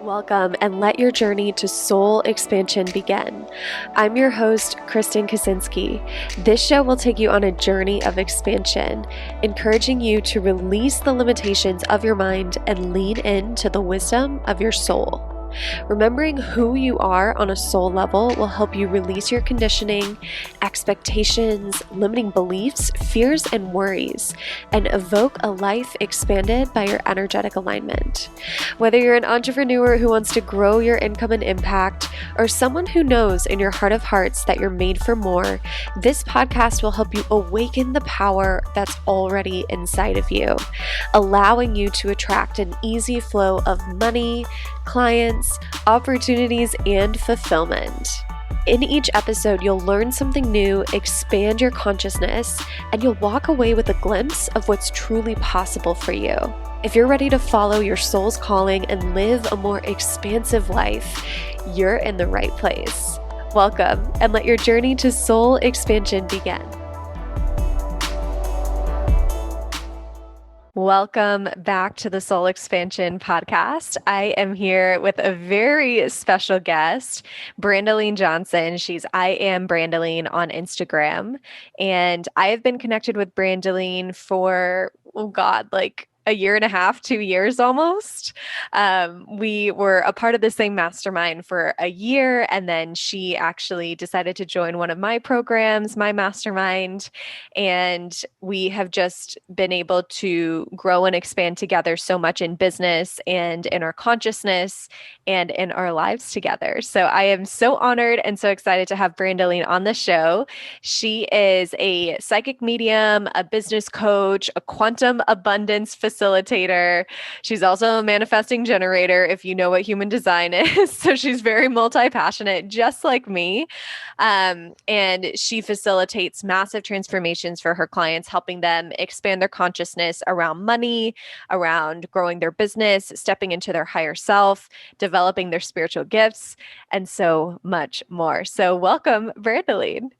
Welcome and let your journey to soul expansion begin. I'm your host, Kristen Kaczynski. This show will take you on a journey of expansion, encouraging you to release the limitations of your mind and lean into the wisdom of your soul. Remembering who you are on a soul level will help you release your conditioning, expectations, limiting beliefs, fears, and worries, and evoke a life expanded by your energetic alignment. Whether you're an entrepreneur who wants to grow your income and impact, or someone who knows in your heart of hearts that you're made for more, this podcast will help you awaken the power that's already inside of you, allowing you to attract an easy flow of money, clients, opportunities, and fulfillment. In each episode, you'll learn something new, expand your consciousness, and you'll walk away with a glimpse of what's truly possible for you. If you're ready to follow your soul's calling and live a more expansive life, you're in the right place. Welcome, and let your journey to soul expansion begin. Welcome back to the Soul Expansion Podcast. I am here with a very special guest, Brandaleen Johnson. She's I Am Brandaleen on Instagram. And I have been connected with Brandaleen for, a year and a half, 2 years almost. We were a part of the same mastermind for a year, and then she actually decided to join one of my programs, my mastermind, and we have just been able to grow and expand together so much in business and in our consciousness and in our lives together. So I am so honored and so excited to have Brandaleen on the show. She is a psychic medium, a business coach, a quantum abundance facilitator. She's also a manifesting generator, if you know what human design is. So she's very multi-passionate, just like me. And she facilitates massive transformations for her clients, helping them expand their consciousness around money, around growing their business, stepping into their higher self, developing their spiritual gifts, and so much more. So welcome, Brandaleen.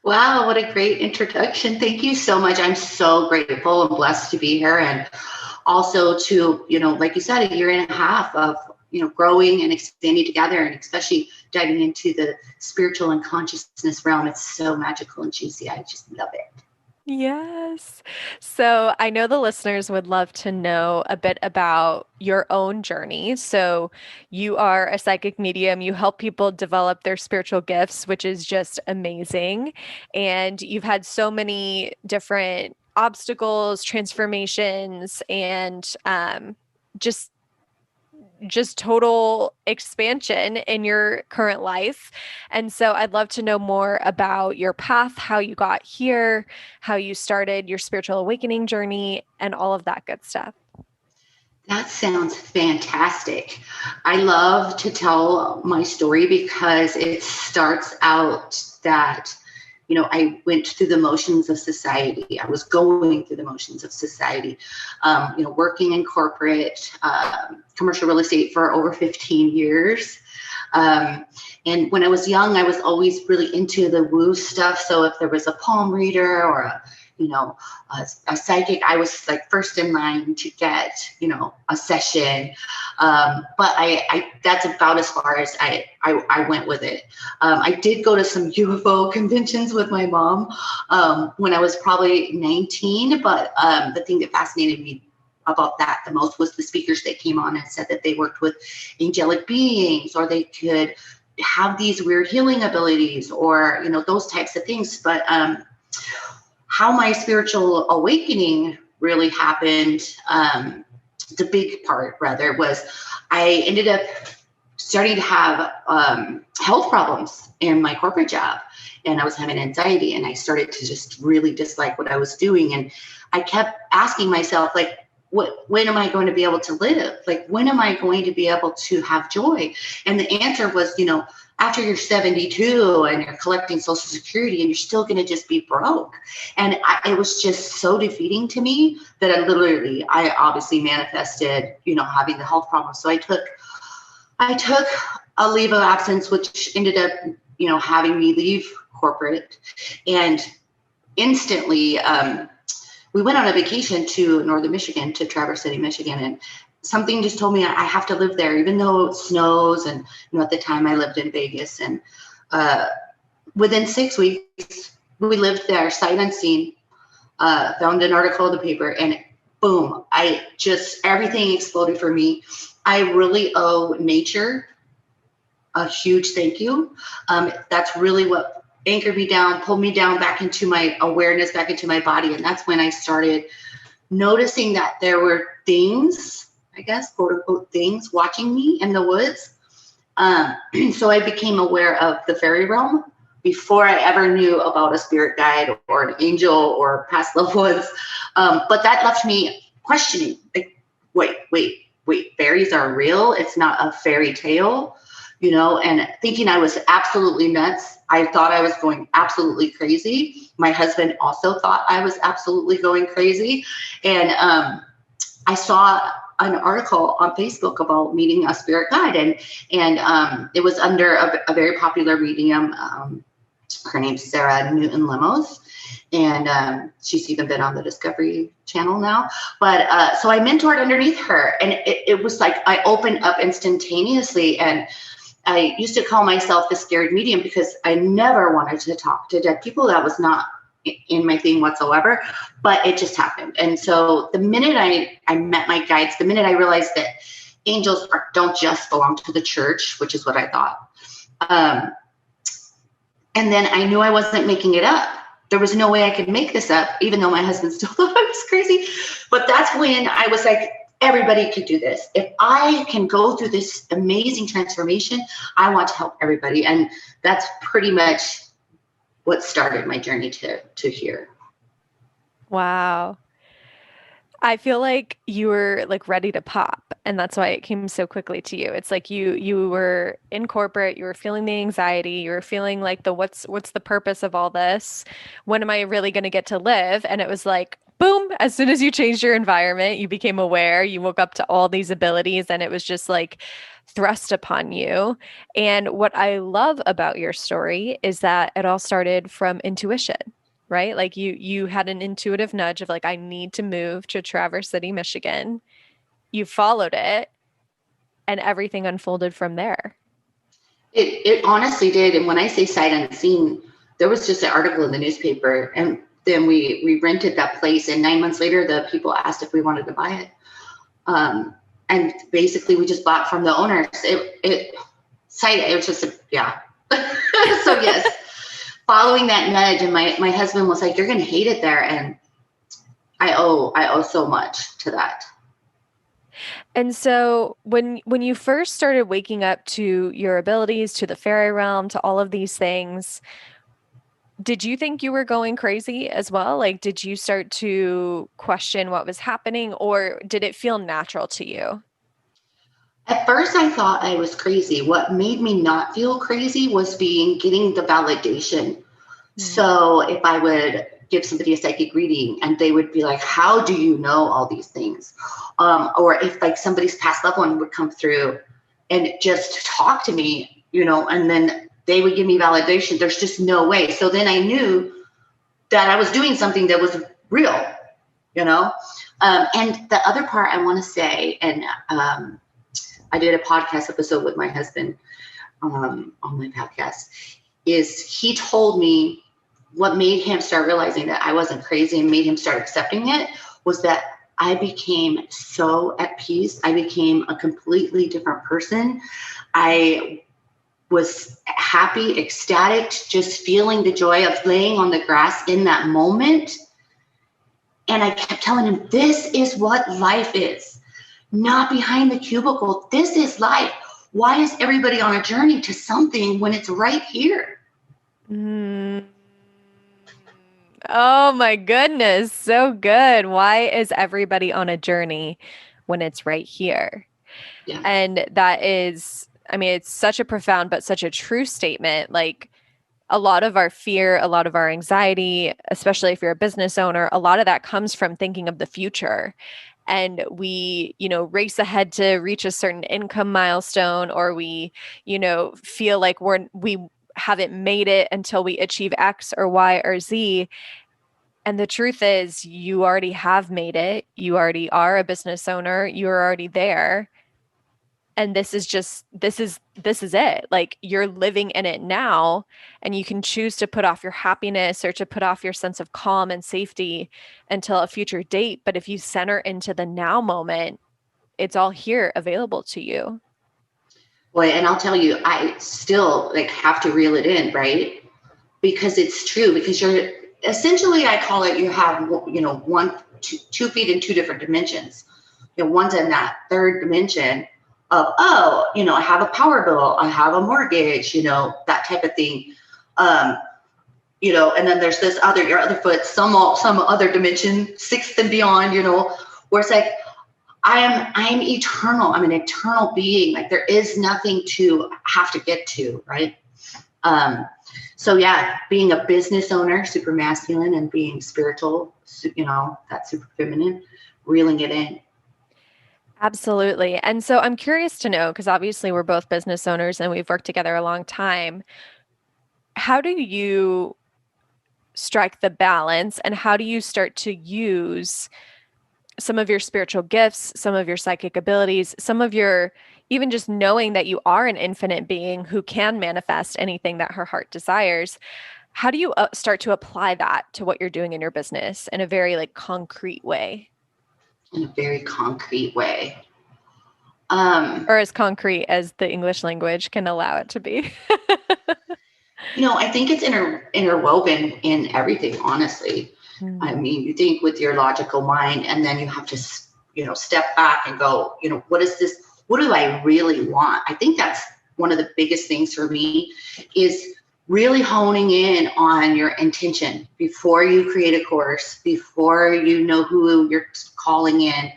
Wow, what a great introduction. Thank you so much. I'm so grateful and blessed to be here. And also to, like you said, a year and a half of, growing and expanding together, and especially diving into the spiritual and consciousness realm. It's so magical and juicy. I just love it. Yes. So I know the listeners would love to know a bit about your own journey. So you are a psychic medium. You help people develop their spiritual gifts, which is just amazing. And you've had so many different obstacles, transformations, and just total expansion in your current life. And so I'd love to know more about your path, how you got here, how you started your spiritual awakening journey, and all of that good stuff. That sounds fantastic. I love to tell my story because it starts out that I went through the motions of society. I was going through the motions of society, working in corporate, commercial real estate for over 15 years. And when I was young, I was always really into the woo stuff. So if there was a palm reader or a psychic, I was like first in line to get, a session. But I that's about as far as I went with it. I did go to some UFO conventions with my mom when I was probably 19. But the thing that fascinated me about that the most was the speakers that came on and said that they worked with angelic beings, or they could have these weird healing abilities, or, those types of things. But how my spiritual awakening really happened, the big part rather, was I ended up starting to have health problems in my corporate job, and I was having anxiety, and I started to just really dislike what I was doing. And I kept asking myself, like, when am I going to be able to live? Like, when am I going to be able to have joy? And the answer was, after you're 72 and you're collecting Social Security and you're still going to just be broke. And it was just so defeating to me that I obviously manifested, having the health problems. So I took a leave of absence, which ended up, having me leave corporate. And instantly, we went on a vacation to northern Michigan, to Traverse City, Michigan. something just told me I have to live there, even though it snows. And, at the time I lived in Vegas, and within 6 weeks, we lived there sight unseen, found an article in the paper, and boom, everything exploded for me. I really owe nature a huge thank you. That's really what anchored me down, pulled me down back into my awareness, back into my body. And that's when I started noticing that there were things, I guess, quote unquote, things watching me in the woods. So I became aware of the fairy realm before I ever knew about a spirit guide or an angel or past loved ones. But that left me questioning, like, wait, fairies are real. It's not a fairy tale, and thinking I was absolutely nuts. I thought I was going absolutely crazy. My husband also thought I was absolutely going crazy. And I saw an article on Facebook about meeting a spirit guide, and it was under a very popular medium. Her name's Sarah Newton Lemos, and she's even been on the Discovery Channel now. But so I mentored underneath her, and it was like I opened up instantaneously. And I used to call myself the scared medium because I never wanted to talk to dead people. That was not in my thing whatsoever, but it just happened. And so the minute I met my guides, the minute I realized that angels don't just belong to the church, which is what I thought. And then I knew I wasn't making it up. There was no way I could make this up, even though my husband still thought I was crazy. But that's when I was like, everybody could do this. If I can go through this amazing transformation, I want to help everybody. And that's pretty much what started my journey to here. Wow. I feel like you were like ready to pop, and that's why it came so quickly to you. It's like you were in corporate, you were feeling the anxiety, you were feeling like what's the purpose of all this? When am I really going to get to live? And it was like, boom, as soon as you changed your environment, you became aware, you woke up to all these abilities, and it was just like thrust upon you. And what I love about your story is that it all started from intuition, right? Like you had an intuitive nudge of like, I need to move to Traverse City, Michigan. You followed it, and everything unfolded from there. It honestly did. And when I say sight unseen, there was just an article in the newspaper, and then we rented that place, and 9 months later the people asked if we wanted to buy it. And basically we just bought from the owners. It was just yeah. So yes, following that nudge, and my husband was like, you're gonna hate it there. And I owe so much to that. And so when you first started waking up to your abilities, to the fairy realm, to all of these things, did you think you were going crazy as well? Like, did you start to question what was happening, or did it feel natural to you? At first I thought I was crazy. What made me not feel crazy was getting the validation. So if I would give somebody a psychic reading and they would be like, how do you know all these things? Or if like somebody's past loved one would come through and just talk to me, and then they would give me validation. There's just no way. So then I knew that I was doing something that was real, and the other part I want to say, and I did a podcast episode with my husband on my podcast, is he told me what made him start realizing that I wasn't crazy and made him start accepting it was that I became so at peace. I became a completely different person. I was happy, ecstatic, just feeling the joy of laying on the grass in that moment. And I kept telling him, this is what life is, not behind the cubicle. This is life. Why is everybody on a journey to something when it's right here? Mm. Oh my goodness, so good. Why is everybody on a journey when it's right here? Yeah. And that is, I mean, it's such a profound but such a true statement. Like a lot of our fear, a lot of our anxiety, especially if you're a business owner, a lot of that comes from thinking of the future. And we, race ahead to reach a certain income milestone, or we, feel like we haven't made it until we achieve X or Y or Z. And the truth is, you already have made it. You already are a business owner. You're already there. And this is it. Like you're living in it now, and you can choose to put off your happiness or to put off your sense of calm and safety until a future date. But if you center into the now moment, it's all here available to you. Boy, and I'll tell you, I still like have to reel it in, right? Because it's true, because you're essentially, I call it, you have, one, 2 feet in two different dimensions. One's in that third dimension of, oh, I have a power bill, I have a mortgage, that type of thing. And then there's this your other foot, some other dimension, sixth and beyond, where it's like, I'm eternal. I'm an eternal being. Like there is nothing to have to get to, right? So yeah, being a business owner, super masculine, and being spiritual, that's super feminine, reeling it in. Absolutely. And so I'm curious to know, because obviously we're both business owners and we've worked together a long time. How do you strike the balance, and how do you start to use some of your spiritual gifts, some of your psychic abilities, some of your, even just knowing that you are an infinite being who can manifest anything that her heart desires? How do you start to apply that to what you're doing in your business in a very like concrete way? In a very concrete way. Or as concrete as the English language can allow it to be. I think it's interwoven in everything, honestly. I mean, you think with your logical mind, and then you have to, step back and go, what is this? What do I really want? I think that's one of the biggest things for me, is really honing in on your intention before you create a course, before you know who you're calling in,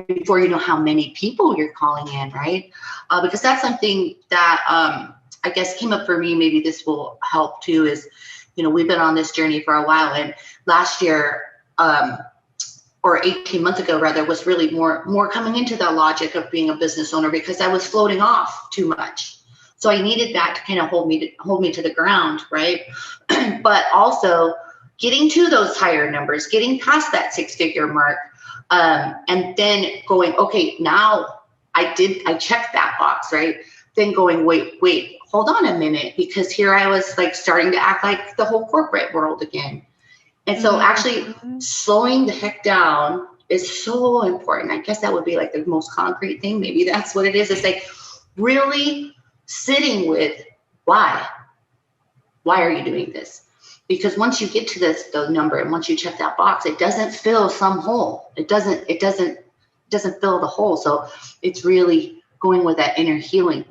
before you know how many people you're calling in, right? Because that's something that I guess came up for me. Maybe this will help too, is, we've been on this journey for a while, and last year, or 18 months ago rather, was really more coming into the logic of being a business owner, because I was floating off too much. So I needed that to kind of hold me to the ground, right? But also getting to those higher numbers, getting past that 6-figure mark, and then going, okay, now I checked that box, right? Then going, wait, hold on a minute, because here I was like starting to act like the whole corporate world again. And so actually slowing the heck down is so important. I guess that would be like the most concrete thing. Maybe that's what it is. It's like really sitting with why are you doing this? Because once you get to the number, and once you check that box, it doesn't fill some hole. It doesn't fill the hole. So it's really going with that inner healing,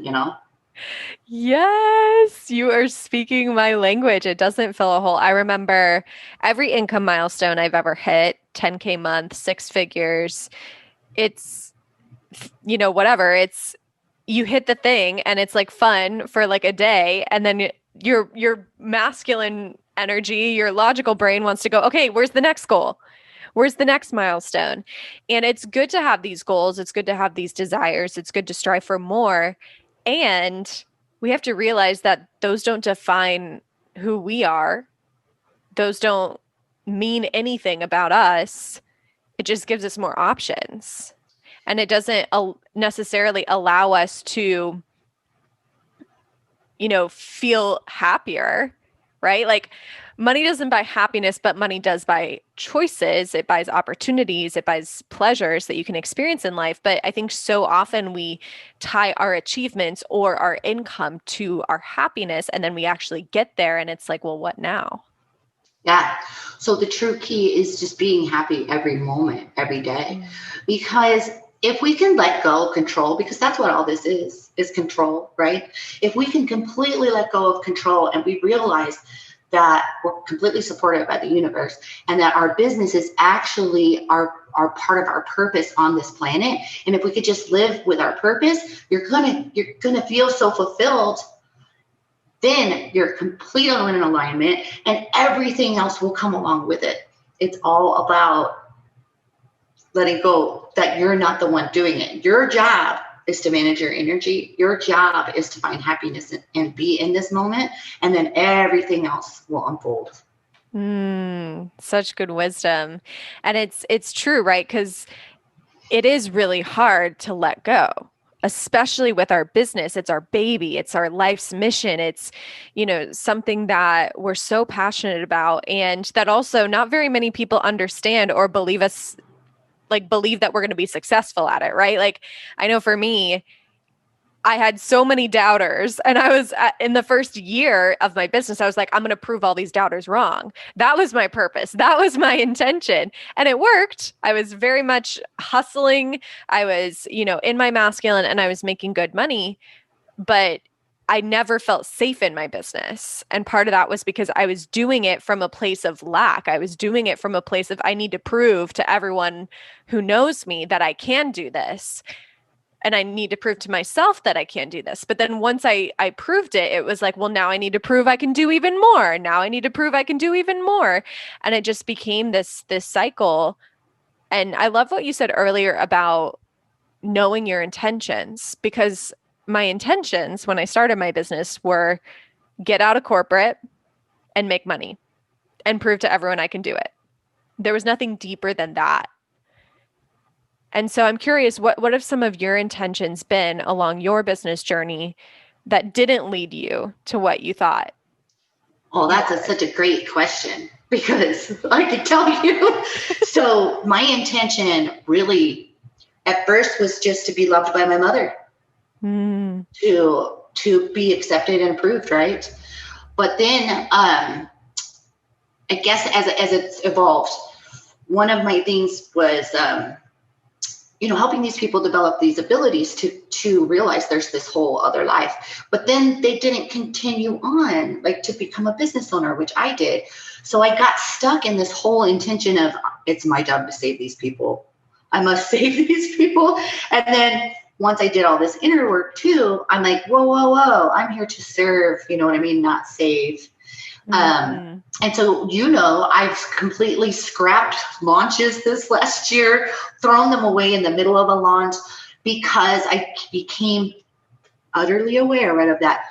Yes, you are speaking my language. It doesn't fill a hole. I remember every income milestone I've ever hit, 10K month, 6 figures. It's, whatever. It's, you hit the thing and it's like fun for like a day. And then your masculine energy, your logical brain wants to go, okay, where's the next goal? Where's the next milestone? And it's good to have these goals. It's good to have these desires. It's good to strive for more. And we have to realize that those don't define who we are. Those don't mean anything about us. It just gives us more options. And it doesn't necessarily allow us to, feel happier, right? Like money doesn't buy happiness, but money does buy choices. It buys opportunities. It buys pleasures that you can experience in life. But I think so often we tie our achievements or our income to our happiness, and then we actually get there and it's like, well, what now? Yeah. So the true key is just being happy every moment, every day. Because if we can let go of control, because that's what all this is control, right? If we can completely let go of control, and we realize that we're completely supported by the universe, and that our businesses actually are part of our purpose on this planet. And if we could just live with our purpose, you're gonna feel so fulfilled. Then you're completely in alignment, and everything else will come along with it. It's all about letting go that you're not the one doing it. Your job is to manage your energy. Your job is to find happiness and be in this moment. And then everything else will unfold. Such good wisdom. And it's true, right? Because it is really hard to let go, especially with our business. It's our baby, it's our life's mission. It's, something that we're so passionate about and that also not very many people understand or believe us, like believe that we're going to be successful at it, right? Like I know for me, I had so many doubters. And I was in the first year of my business, I was like, I'm going to prove all these doubters wrong. That was my purpose. That was my intention. And it worked. I was very much hustling. I was, in my masculine and I was making good money, but I never felt safe in my business. And part of that was because I was doing it from a place of lack. I was doing it from a place of, I need to prove to everyone who knows me that I can do this. And I need to prove to myself that I can do this. But then once I proved it, it was like, well, now I need to prove I can do even more. Now I need to prove I can do even more. And it just became this cycle. And I love what you said earlier about knowing your intentions, because my intentions when I started my business were get out of corporate and make money and prove to everyone I can do it. There was nothing deeper than that. And so I'm curious, what have some of your intentions been along your business journey that didn't lead you to what you thought? Oh, that's such a great question because I could tell you. So my intention really at first was just to be loved by my mother, to be accepted and approved, right? But then I guess as it's evolved, one of my things was helping these people develop these abilities to realize there's this whole other life. But then they didn't continue on, like to become a business owner, which I did. So I got stuck in this whole intention of it's my job to save these people. I must save these people. And then once I did all this inner work too, I'm like, whoa, I'm here to serve, you know what I mean? Not save. And so, I've completely scrapped launches this last year, thrown them away in the middle of a launch because I became utterly aware, right, of that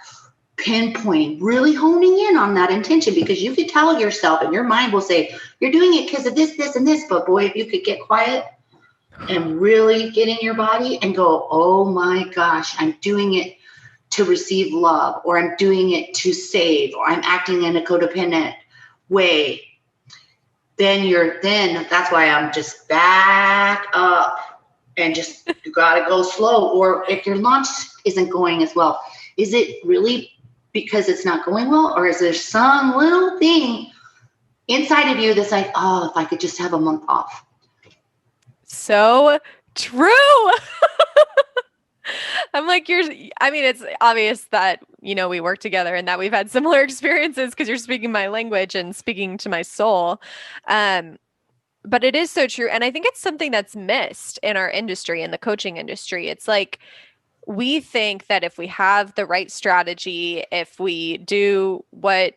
pinpoint, really honing in on that intention, because you could tell yourself and your mind will say, you're doing it because of this, this, and this. But boy, if you could get quiet and really get in your body and go, oh my gosh, I'm doing it to receive love, or I'm doing it to save, or I'm acting in a codependent way, then that's why I'm just back up and just you gotta go slow. Or if your launch isn't going as well, is it really because it's not going well, or is there some little thing inside of you that's like, oh, if I could just have a month off? So true. I'm like, it's obvious that, we work together and that we've had similar experiences because you're speaking my language and speaking to my soul. But it is so true. And I think it's something that's missed in our industry, in the coaching industry. It's like, we think that if we have the right strategy, if we do what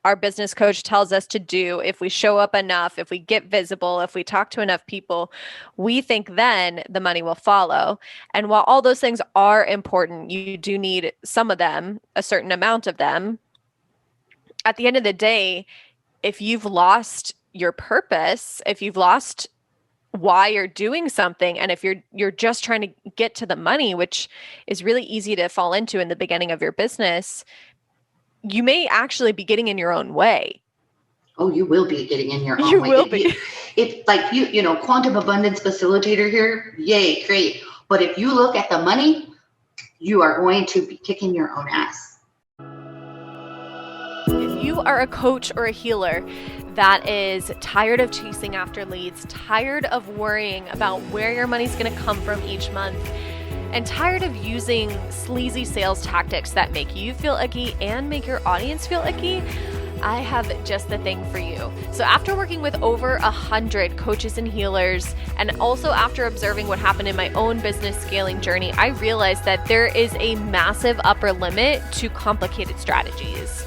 our business coach tells us to do, if we show up enough, if we get visible, if we talk to enough people, we think then the money will follow. And while all those things are important, you do need some of them, a certain amount of them. At the end of the day, if you've lost your purpose, if you've lost why you're doing something, and if you're just trying to get to the money, which is really easy to fall into in the beginning of your business, you may actually be getting in your own way. Oh, you will be getting in your own you way. Will be. If like quantum abundance facilitator here, yay, great. But if you look at the money, you are going to be kicking your own ass. If you are a coach or a healer that is tired of chasing after leads, tired of worrying about where your money's going to come from each month, and tired of using sleazy sales tactics that make you feel icky and make your audience feel icky, I have just the thing for you. So after working with over 100 coaches and healers, and also after observing what happened in my own business scaling journey, I realized that there is a massive upper limit to complicated strategies.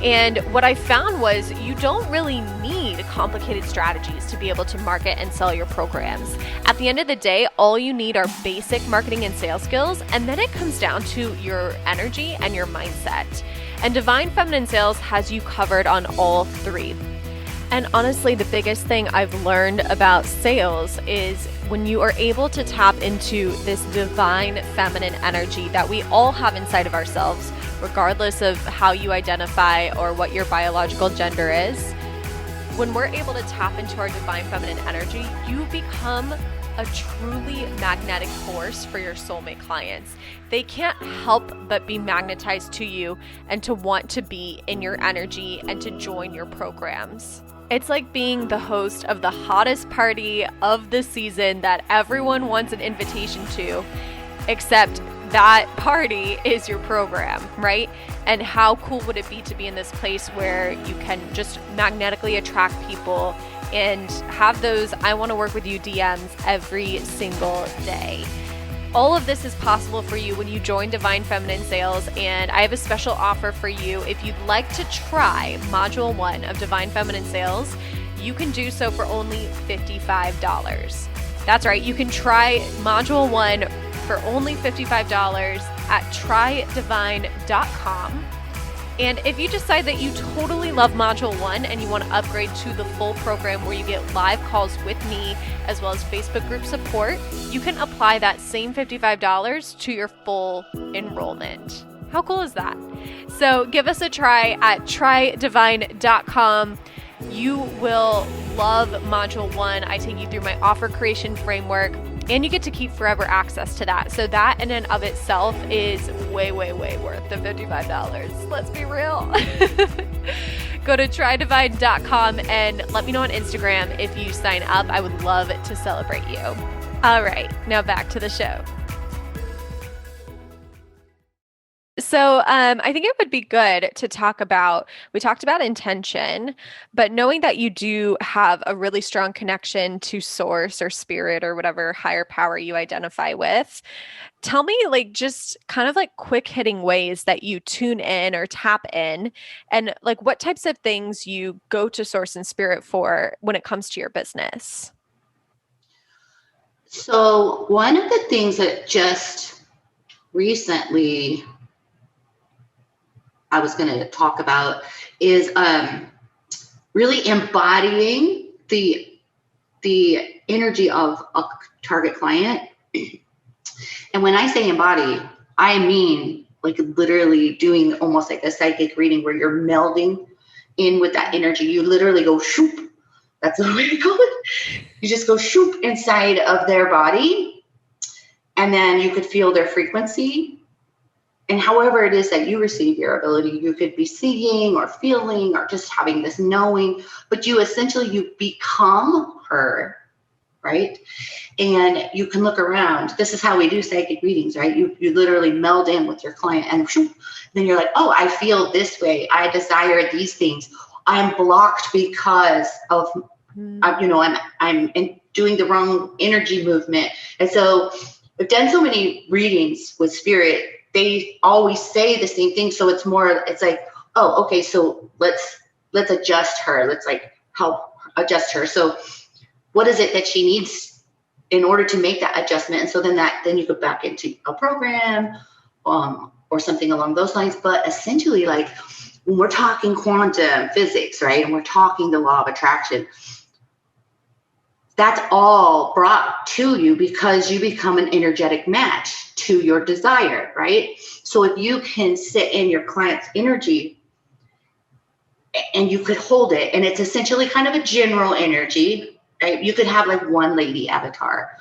And what I found was you don't really need complicated strategies to be able to market and sell your programs. At the end of the day, all you need are basic marketing and sales skills, and then it comes down to your energy and your mindset. And Divine Feminine Sales has you covered on all three. And honestly, the biggest thing I've learned about sales is when you are able to tap into this divine feminine energy that we all have inside of ourselves, regardless of how you identify or what your biological gender is. When we're able to tap into our divine feminine energy, you become a truly magnetic force for your soulmate clients. They can't help but be magnetized to you and to want to be in your energy and to join your programs. It's like being the host of the hottest party of the season that everyone wants an invitation to, except that party is your program, right? And how cool would it be to be in this place where you can just magnetically attract people and have those I want to work with you DMs every single day. All of this is possible for you when you join Divine Feminine Sales, and I have a special offer for you. If you'd like to try Module 1 of Divine Feminine Sales, you can do so for only $55. That's right, you can try Module 1 for only $55 at trydivine.com. And if you decide that you totally love Module 1 and you want to upgrade to the full program where you get live calls with me as well as Facebook group support, you can apply that same $55 to your full enrollment. How cool is that? So give us a try at trydivine.com. You will love Module 1. I take you through my offer creation framework, and you get to keep forever access to that. So that in and of itself is way, way, way worth the $55. Let's be real. Go to trydivine.com and let me know on Instagram if you sign up. I would love to celebrate you. All right, now back to the show. So I think it would be good to talk about, we talked about intention, but knowing that you do have a really strong connection to source or spirit or whatever higher power you identify with, tell me like just kind of like quick hitting ways that you tune in or tap in, and like what types of things you go to source and spirit for when it comes to your business. So one of the things that just recently I was going to talk about is really embodying the energy of a target client. And when I say embody, I mean like literally doing almost like a psychic reading where you're melding in with that energy. You literally go shoop. That's the way to call it. You just go shoop inside of their body, and then you could feel their frequency. And however it is that you receive your ability, you could be seeing or feeling or just having this knowing, but you become her, right? And you can look around. This is how we do psychic readings, right? You literally meld in with your client, and then you're like, oh, I feel this way. I desire these things. I'm blocked because of, I'm doing the wrong energy movement. And so I've done so many readings with spirit. They always say the same thing. So it's like, oh, okay, so let's adjust her. Let's like help adjust her. So what is it that she needs in order to make that adjustment? And so then you go back into a program or something along those lines. But essentially, like when we're talking quantum physics, right? And we're talking the law of attraction, that's all brought to you because you become an energetic match to your desire, right? So if you can sit in your client's energy and you could hold it, and it's essentially kind of a general energy, right? You could have like one lady avatar,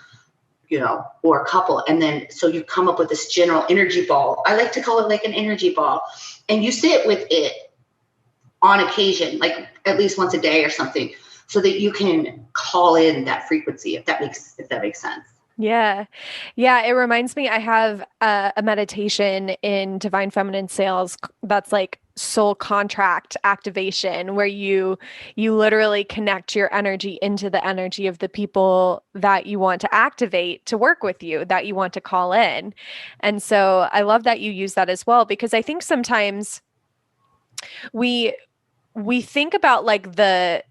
or a couple. And then, so you come up with this general energy ball. I like to call it like an energy ball, and you sit with it on occasion, like at least once a day or something, so that you can call in that frequency, if that makes sense. Yeah. Yeah. It reminds me, I have a meditation in Divine Feminine Sales that's like soul contract activation, where you literally connect your energy into the energy of the people that you want to activate to work with you, that you want to call in. And so I love that you use that as well, because I think sometimes we think about like the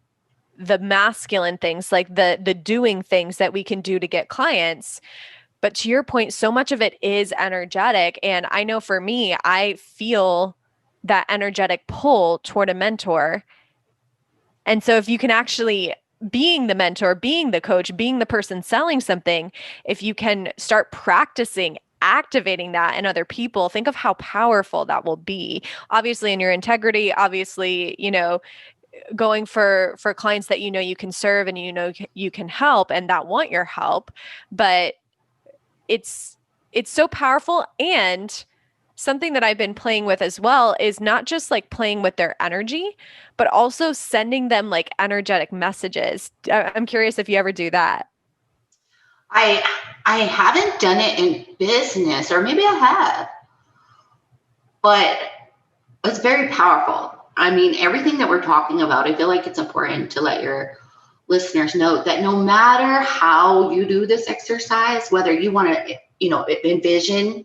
masculine things, like the doing things that we can do to get clients. But to your point, so much of it is energetic. And I know for me, I feel that energetic pull toward a mentor. And so if you can actually, being the mentor, being the coach, being the person selling something, if you can start practicing activating that in other people, think of how powerful that will be. Obviously in your integrity, obviously, going for clients that you can serve and you can help and that want your help, but it's it's so powerful. And something that I've been playing with as well is not just like playing with their energy, but also sending them like energetic messages. I'm curious if you ever do that. I I haven't done it in business, or maybe I have, but it's very powerful. I mean, everything that we're talking about, I feel like it's important to let your listeners know that no matter how you do this exercise, whether you want to, envision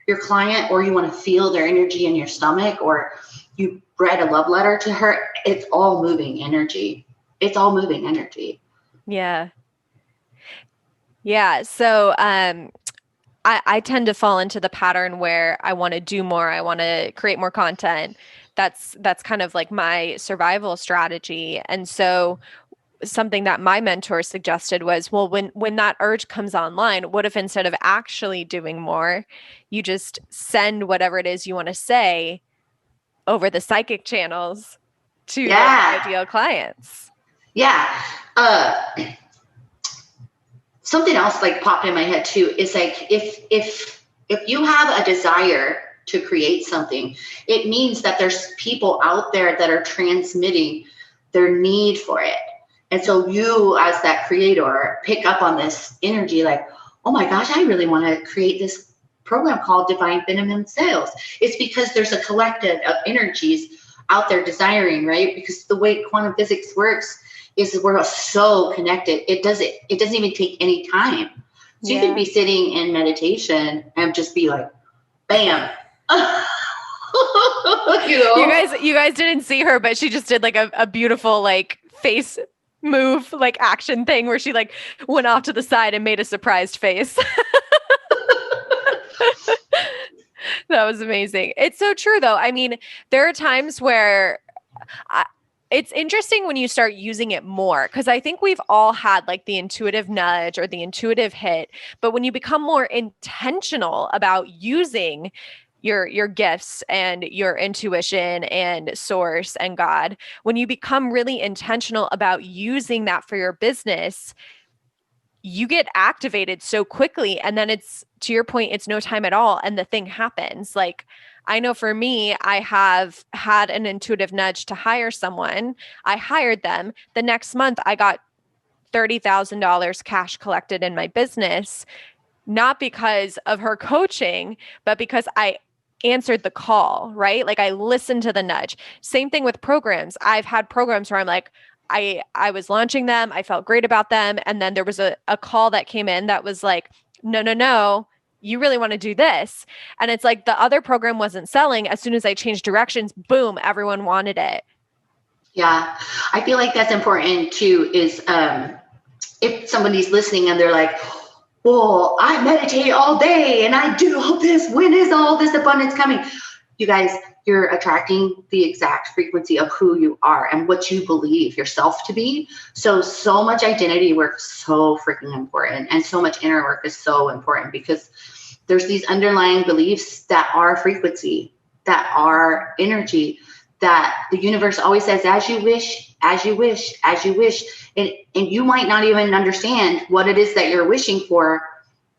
your client, or you want to feel their energy in your stomach, or you read a love letter to her, it's all moving energy. It's all moving energy. Yeah. Yeah. So I tend to fall into the pattern where I want to do more, I want to create more content. That's kind of like my survival strategy. And so something that my mentor suggested was, well, when that urge comes online, what if instead of actually doing more, you just send whatever it is you want to say over the psychic channels to those Yeah. ideal clients? Yeah. Uh, Something else like popped in my head too is like, if you have a desire to create something, it means that there's people out there that are transmitting their need for it. And so you, as that creator, pick up on this energy like, oh my gosh, I really want to create this program called Divine Feminine Sales. It's because there's a collective of energies out there desiring, right? Because the way quantum physics works is we're so connected. It doesn't even take any time. So you could be sitting in meditation and just be like, bam. You guys didn't see her, but she just did like a beautiful like face move, like action thing where she like went off to the side and made a surprised face. That was amazing. It's so true though. I mean, there are times where I, it's interesting when you start using it more, because I think we've all had like the intuitive nudge or the intuitive hit, but when you become more intentional about using your gifts and your intuition and source and God, when you become really intentional about using that for your business, you get activated so quickly. And then it's, to your point, it's no time at all. And the thing happens. Like, I know for me, I have had an intuitive nudge to hire someone. I hired them. The next month, I got $30,000 cash collected in my business, not because of her coaching, but because I answered the call, right? Like I listened to the nudge. Same thing with programs. I've had programs where I'm like, I was launching them, I felt great about them. And then there was a call that came in that was like, no, you really want to do this. And it's like the other program wasn't selling. As soon as I changed directions, boom, everyone wanted it. Yeah. I feel like that's important too, is if somebody's listening and they're like, well, I meditate all day and I do all this. When is all this abundance coming? You guys, you're attracting the exact frequency of who you are and what you believe yourself to be. So much identity work is so freaking important. And so much inner work is so important, because there's these underlying beliefs that are frequency, that are energy, that the universe always says, as you wish, as you wish, as you wish. And you might not even understand what it is that you're wishing for,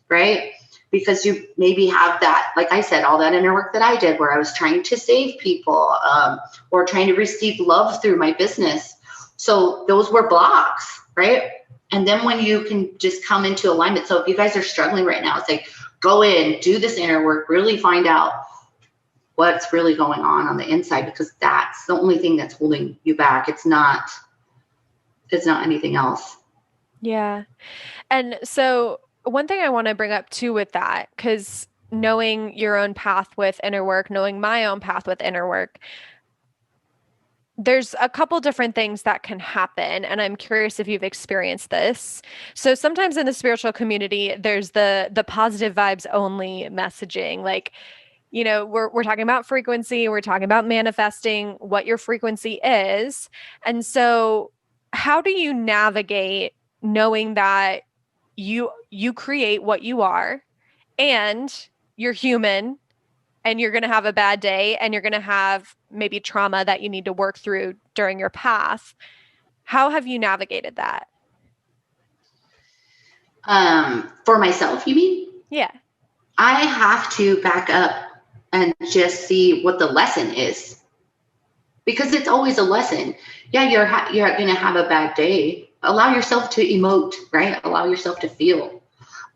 right? Because you maybe have that, like I said, all that inner work that I did where I was trying to save people, or trying to receive love through my business. So those were blocks, right? And then when you can just come into alignment. So if you guys are struggling right now, it's like, go in, do this inner work, really find out what's really going on the inside, because that's the only thing that's holding you back. It's not anything else. Yeah. And so one thing I want to bring up too with that, because knowing your own path with inner work, knowing my own path with inner work, there's a couple different things that can happen. And I'm curious if you've experienced this. So sometimes in the spiritual community, there's the positive vibes only messaging. Like, we're talking about frequency, we're talking about manifesting what your frequency is. And so how do you navigate knowing that you create what you are, and you're human, and you're going to have a bad day, and you're going to have maybe trauma that you need to work through during your path? How have you navigated that? For myself, you mean? Yeah. I have to back up and just see what the lesson is, because it's always a lesson. Yeah, you're going to have a bad day. Allow yourself to emote, right? Allow yourself to feel.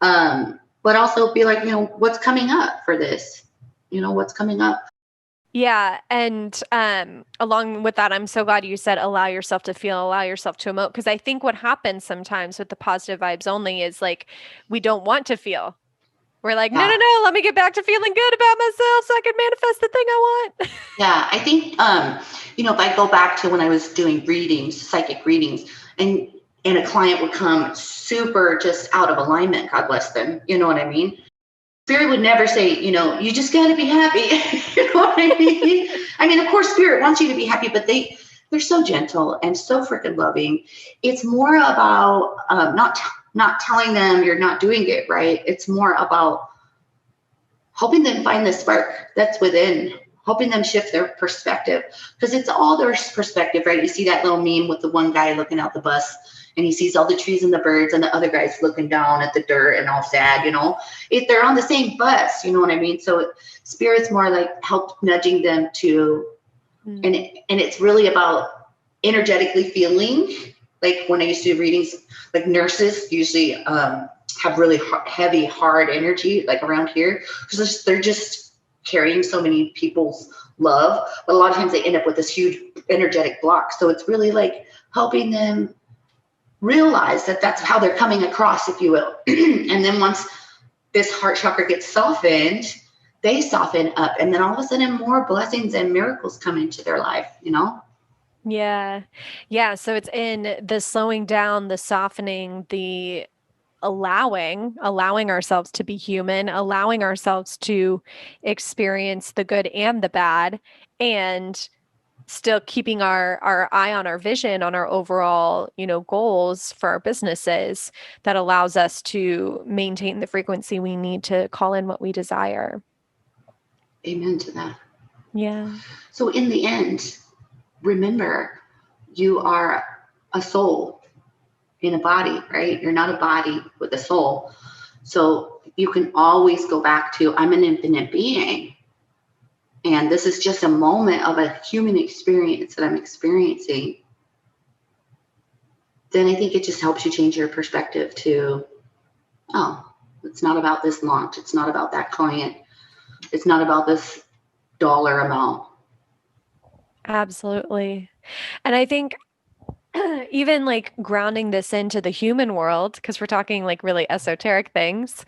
But also be like, what's coming up for this? What's coming up? Yeah. And along with that, I'm so glad you said allow yourself to feel, allow yourself to emote. Because I think what happens sometimes with the positive vibes only is like we don't want to feel. We're like, no, no, Yeah. no, let me get back to feeling good about myself so I can manifest the thing I want. Yeah. I think, if I go back to when I was doing readings, psychic readings, and a client would come super just out of alignment, God bless them. You know what I mean? Spirit would never say, you just got to be happy. You know what I mean? I mean, of course, Spirit wants you to be happy, but they're so gentle and so freaking loving. It's more about not telling them you're not doing it right. It's more about helping them find the spark that's within, helping them shift their perspective, because it's all their perspective, right? You see that little meme with the one guy looking out the bus, and he sees all the trees and the birds, and the other guy's looking down at the dirt and all sad. They're on the same bus. You know what I mean? So Spirit's more like help nudging them to, and it's really about energetically feeling. Like when I used to do readings, like nurses usually have really heavy, hard energy, like around here, because they're just carrying so many people's love. But a lot of times they end up with this huge energetic block. So it's really like helping them realize that that's how they're coming across, if you will. And then once this heart chakra gets softened, they soften up, and then all of a sudden more blessings and miracles come into their life. Yeah. Yeah. So it's in the slowing down, the softening, the allowing ourselves to be human, allowing ourselves to experience the good and the bad, and still keeping our eye on our vision, on our overall, goals for our businesses, that allows us to maintain the frequency we need to call in what we desire. Amen to that. Yeah. So in the end, remember, you are a soul in a body, right? You're not a body with a soul. So you can always go back to, I'm an infinite being. And this is just a moment of a human experience that I'm experiencing. Then I think it just helps you change your perspective to, oh, it's not about this launch. It's not about that client. It's not about this dollar amount. Absolutely. And I think even like grounding this into the human world, because we're talking like really esoteric things,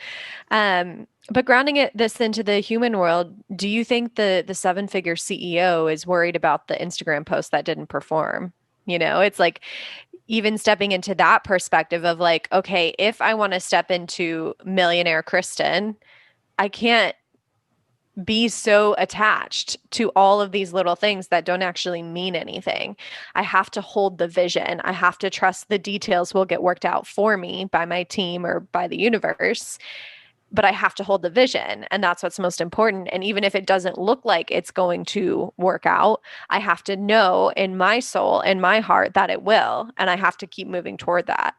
but grounding this into the human world, do you think the seven-figure CEO is worried about the Instagram post that didn't perform? It's like even stepping into that perspective of like, okay, if I want to step into millionaire Kristen, I can't be so attached to all of these little things that don't actually mean anything. I have to hold the vision. I have to trust the details will get worked out for me by my team or by the universe, but I have to hold the vision. And that's what's most important. And even if it doesn't look like it's going to work out, I have to know in my soul, in my heart, that it will. And I have to keep moving toward that.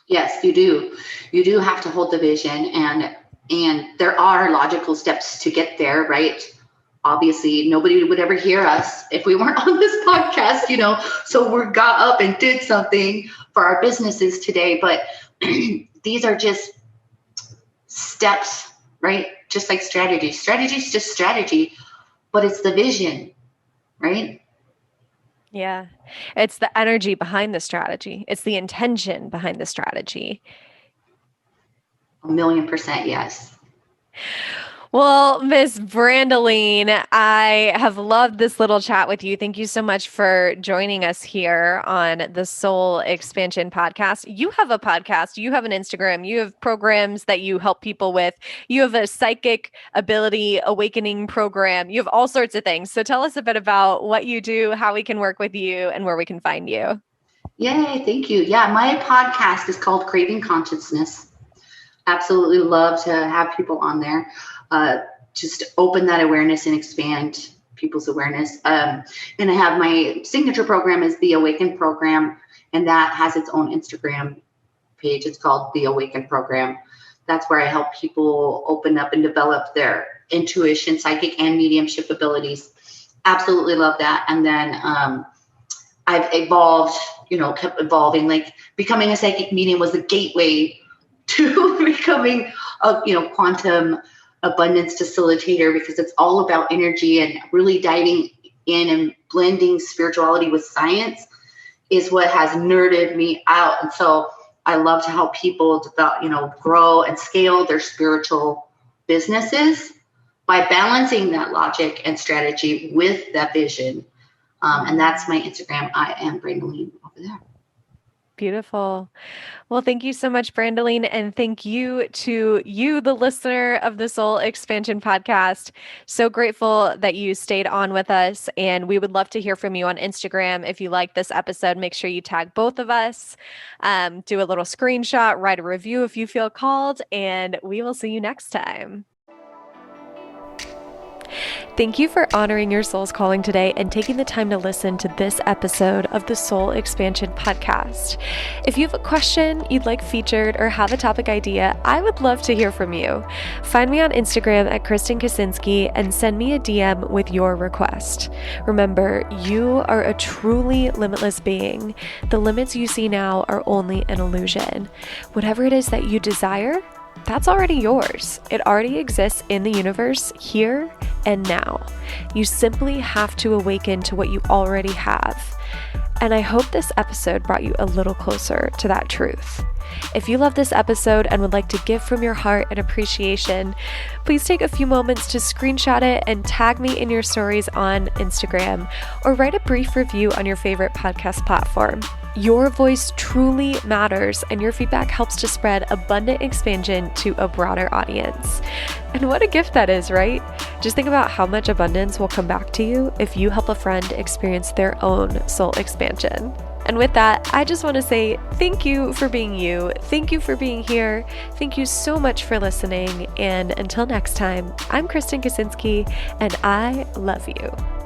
Yes, you do. You do have to hold the vision, and there are logical steps to get there, right? Obviously, nobody would ever hear us if we weren't on this podcast. So we got up and did something for our businesses today. But these are just steps, right? Just like strategy. Strategy is just strategy, but it's the vision, right? Yeah. It's the energy behind the strategy. It's the intention behind the strategy. 1,000,000% yes. Well, Miss Brandaleen, I have loved this little chat with you. Thank you so much for joining us here on the Soul Expansion podcast. You have a podcast, you have an Instagram, you have programs that you help people with, you have a psychic ability awakening program, you have all sorts of things. So tell us a bit about what you do, how we can work with you, and where we can find you. Yay, thank you. Yeah, my podcast is called Craving Consciousness. Absolutely love to have people on there. Just open that awareness and expand people's awareness. And I have my signature program is the Awaken program, and that has its own Instagram page. It's called the Awaken program. That's where I help people open up and develop their intuition, psychic, and mediumship abilities. Absolutely love that. And then I've evolved, kept evolving. Like becoming a psychic medium was the gateway to becoming a quantum abundance facilitator, because it's all about energy, and really diving in and blending spirituality with science is what has nerded me out. And so I love to help people develop, grow and scale their spiritual businesses by balancing that logic and strategy with that vision. And that's my Instagram. I am Brandaleen over there. Beautiful. Well, thank you so much, Brandaleen. And thank you to you, the listener of the Soul Expansion podcast. So grateful that you stayed on with us. And we would love to hear from you on Instagram. If you like this episode, make sure you tag both of us, do a little screenshot, write a review if you feel called, and we will see you next time. Thank you for honoring your soul's calling today and taking the time to listen to this episode of the Soul Expansion podcast. If you have a question you'd like featured or have a topic idea, I would love to hear from you. Find me on Instagram at Kristen Kaczynski and send me a DM with your request. Remember, you are a truly limitless being. The limits you see now are only an illusion. Whatever it is that you desire, that's already yours. It already exists in the universe here and now. You simply have to awaken to what you already have. And I hope this episode brought you a little closer to that truth. If you love this episode and would like to give from your heart and appreciation, please take a few moments to screenshot it and tag me in your stories on Instagram, or write a brief review on your favorite podcast platform. Your voice truly matters, and your feedback helps to spread abundant expansion to a broader audience. And what a gift that is, right? Just think about how much abundance will come back to you if you help a friend experience their own soul expansion. And with that, I just want to say thank you for being you. Thank you for being here. Thank you so much for listening. And until next time, I'm Kristen Kaczynski, and I love you.